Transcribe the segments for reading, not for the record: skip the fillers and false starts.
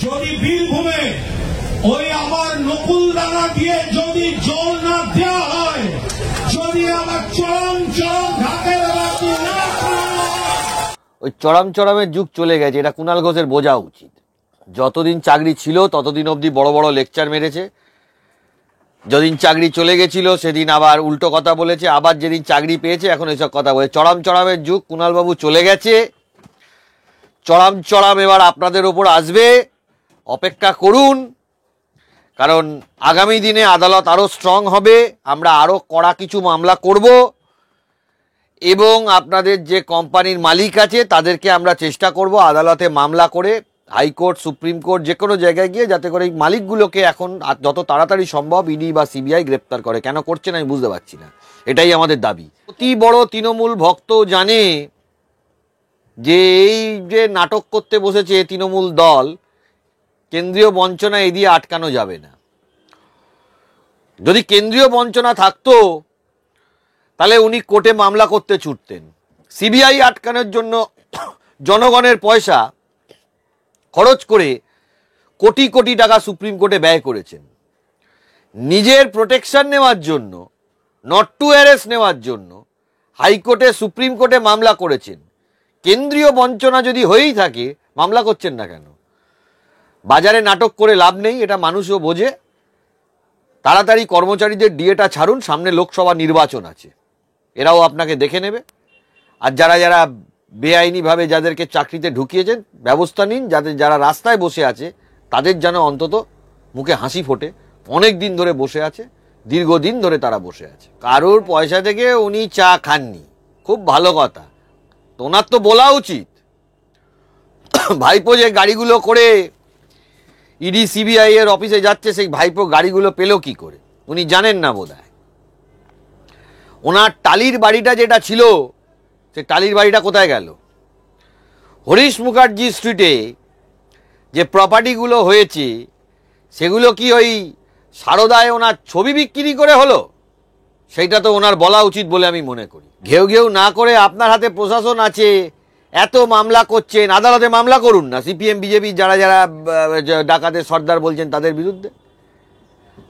যদি বীরভূমে ওই আমার নকুল দানা দিয়ে যদি জল না দেওয়া হয়, যদি আমার চরম চরম ঢাকের বাতি না, ওই চরম চরমের যুগ চলে গেছে, এটা কুণাল ঘোষের বোঝা উচিত। যতদিন চাকরি ছিল ততদিন অবধি বড় বড় লেকচার মেরেছে, যেদিন চাকরি চলে গেছিল সেদিন আবার উল্টো কথা বলেছে, আবার যেদিন চাকরি পেয়েছে এখন এইসব কথা বলে। চরম চরমের যুগ কুণালবাবু চলে গেছে, চরম চরম এবার আপনাদের ওপর আসবে, অপেক্ষা করুন। কারণ আগামী দিনে আদালত আরও স্ট্রং হবে, আমরা আরও কড়া কিছু মামলা করব এবং আপনাদের যে কোম্পানির মালিক আছে তাদেরকে আমরা চেষ্টা করব আদালতে মামলা করে হাইকোর্ট, সুপ্রিম কোর্ট, যে কোনো জায়গায় গিয়ে যাতে করে এই মালিকগুলোকে এখন যত তাড়াতাড়ি সম্ভব ইডি বা সিবিআই গ্রেপ্তার করে। কেন করছে না আমি বুঝতে পারছি না, এটাই আমাদের দাবি। অতি বড় তৃণমূল ভক্ত জানে যে এই যে নাটক করতে বসেছে তৃণমূল দল, কেন্দ্রীয় বঞ্চনা এই দিয়ে আটকানো যাবে না। যদি কেন্দ্রীয় বঞ্চনা থাকতো তাহলে উনি কোর্টে মামলা করতে ছুটতেন। সিবিআই আটকানোর জন্য জনগণের পয়সা খরচ করে কোটি কোটি টাকা সুপ্রিম কোর্টে ব্যয় করেছেন। নিজের প্রোটেকশন নেওয়ার জন্য, নট টু অ্যারেস্ট নেওয়ার জন্য হাইকোর্টে, সুপ্রিম কোর্টে মামলা করেছেন। কেন্দ্রীয় বঞ্চনা যদি হয়েই থাকে মামলা করছেন না কেন? বাজারে নাটক করে লাভ নেই, এটা মানুষও বোঝে। তাড়াতাড়ি কর্মচারীদের ডিএটা ছাড়ুন, সামনে লোকসভা নির্বাচন আছে, এরাও আপনাকে দেখে নেবে। আর যারা যারা বেআইনিভাবে যাদেরকে চাকরিতে ঢুকিয়েছেন ব্যবস্থা নিন, যারা রাস্তায় বসে আছে তাদের যেন অন্তত মুখে হাসি ফোটে। অনেক দিন ধরে বসে আছে, দীর্ঘদিন ধরে তারা বসে আছে, কারোর পয়সা থেকে উনি চা খাননি, খুব ভালো কথা। ওনার তো বলা উচিত, ভাইপো যে গাড়িগুলো করে ইডি সিবিআই এর অফিসে যাচ্ছে, সেই ভাইপো গাড়িগুলো পেল কি করে উনি জানেন না বোধহয়। ওনার টালির বাড়িটা যেটা ছিল, সে টালির বাড়িটা কোথায় গেল? হরিশ মুখার্জি স্ট্রিটে যে প্রপার্টিগুলো হয়েছে সেগুলো কি ওই সারদায় ওনার ছবি বিক্রি করে হলো? সেইটা তো ওনার বলা উচিত বলে আমি মনে করি। ঘেউ ঘেউ না করে আপনার হাতে প্রশাসন আছে, এত মামলা করছেন, আদালতে মামলা করুন না সিপিএম বিজেপি যারা যারা ডাকাতের সর্দার বলছেন তাদের বিরুদ্ধে।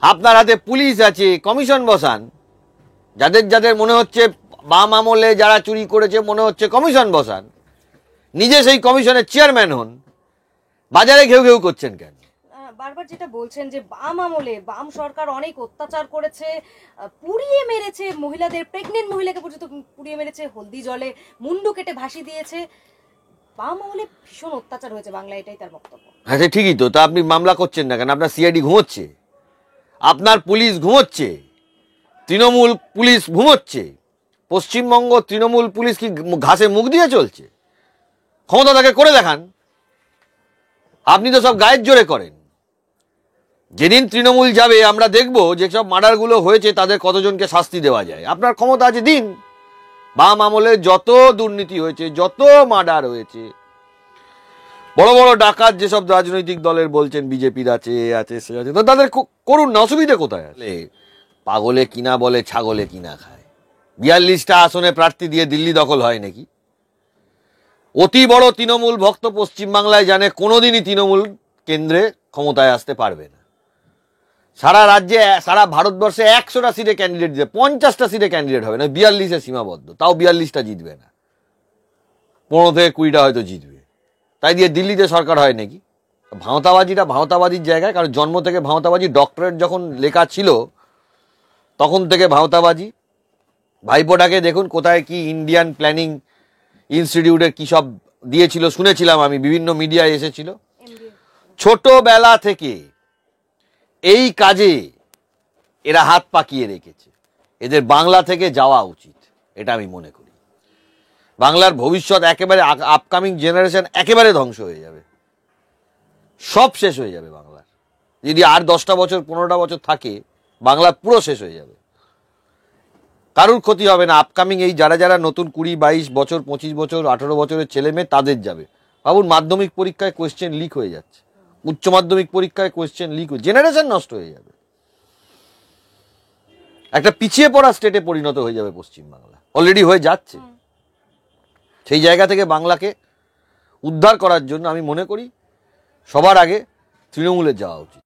আপনার হাতে পুলিশ আছে, কমিশন বসান। যাদের যাদের মনে হচ্ছে বাম আমলে যারা চুরি করেছে মনে হচ্ছে কমিশন বসান, নিজে সেই কমিশনের চেয়ারম্যান হন। বাজারে ঘেউ ঘেউ করছেন কেন? বারবার যেটা বলছেন যে বাম আমলে বাম সরকার অনেক অত্যাচার করেছে, পুড়িয়ে মেরেছে মহিলাদের, প্রেগনেন্ট মহিলাকে পর্যন্ত পুড়িয়ে মেরেছে, হলদি জলে মুন্ডু কেটে ভাসি দিয়েছে। বাম আমলে ভীষণ অত্যাচার হয়েছে বাংলায়, এটাই তার বক্তব্য। হ্যাঁ ঠিকই তো, তা আপনি মামলা করছেন না কেন? আপনার সিআইডি ঘুমোচ্ছে, আপনার পুলিশ ঘুমোচ্ছে, তৃণমূল পুলিশ ঘুমোচ্ছে। পশ্চিমবঙ্গ তৃণমূল পুলিশ কি ঘাসে মুখ দিয়ে চলছে? ক্ষমতা তাকে করে দেখান। আপনি তো সব গায়ের জোরে করেন। যেদিন তৃণমূল যাবে আমরা দেখব যেসব মার্ডারগুলো হয়েছে তাদের কতজনকে শাস্তি দেওয়া যায়। আপনার ক্ষমতা আছে, দিন। বাম আমলে যত দুর্নীতি হয়েছে, যত মার্ডার হয়েছে, বড় বড় ডাকাত যেসব রাজনৈতিক দলের বলছেন বিজেপির আছে, সে আছে, তো তাদের করুন না, অসুবিধা কোথায়? পাগলে কিনা বলে ছাগলে কিনা খায়। 42টা আসনে প্রার্থী দিয়ে দিল্লি দখল হয় নাকি? অতি বড় তৃণমূল ভক্ত পশ্চিমবাংলায় জানে কোনোদিনই তৃণমূল কেন্দ্রে ক্ষমতায় আসতে পারবে না। সারা রাজ্যে, সারা ভারতবর্ষে 100টা সিটে ক্যান্ডিডেট দিতে, 50টা সিটে ক্যান্ডিডেট হবে না, 42-এ সীমাবদ্ধ। তাও 42টা জিতবে না, 15 থেকে 20টা হয়তো জিতবে। তাই দিয়ে দিল্লিতে সরকার হয় নাকি? ভাঁওতাবাজিটা ভাঁওতাবাজির জায়গায়, কারণ জন্ম থেকে ভাঁওতাবাজি, ডক্টরেট যখন লেখা ছিল তখন থেকে ভাঁওতাবাজি। ভাইপোটাকে দেখুন কোথায় কি ইন্ডিয়ান প্ল্যানিং ইনস্টিটিউটের কী সব দিয়েছিল শুনেছিলাম আমি, বিভিন্ন মিডিয়ায় এসেছিল। ছোটবেলা থেকে এই কাজে এরা হাত পাকিয়ে রেখেছে। এদের বাংলা থেকে যাওয়া উচিত, এটা আমি মনে করি। বাংলার ভবিষ্যৎ একেবারে, আপকামিং জেনারেশন একেবারে ধ্বংস হয়ে যাবে, সব শেষ হয়ে যাবে বাংলার। যদি আর 10টা বছর 15টা বছর থাকে বাংলা পুরো শেষ হয়ে যাবে, কারুর ক্ষতি হবে না। আপকামিং এই যারা যারা নতুন 20-22 বছর, 25 বছর, 18 বছরের ছেলে মেয়ে তাদের যাবে। ভাবুন, মাধ্যমিক পরীক্ষায় কোয়েশ্চেন লিক হয়ে যাচ্ছে, উচ্চ মাধ্যমিক পরীক্ষায় কোয়েশ্চেন লিক হয়ে, জেনারেশন নষ্ট হয়ে যাবে। একটা পিছিয়ে পড়া স্টেটে পরিণত হয়ে যাবে পশ্চিমবাংলা, অলরেডি হয়ে যাচ্ছে। সেই জায়গা থেকে বাংলাকে উদ্ধার করার জন্য আমি মনে করি সবার আগে তৃণমূলের যাওয়া উচিত।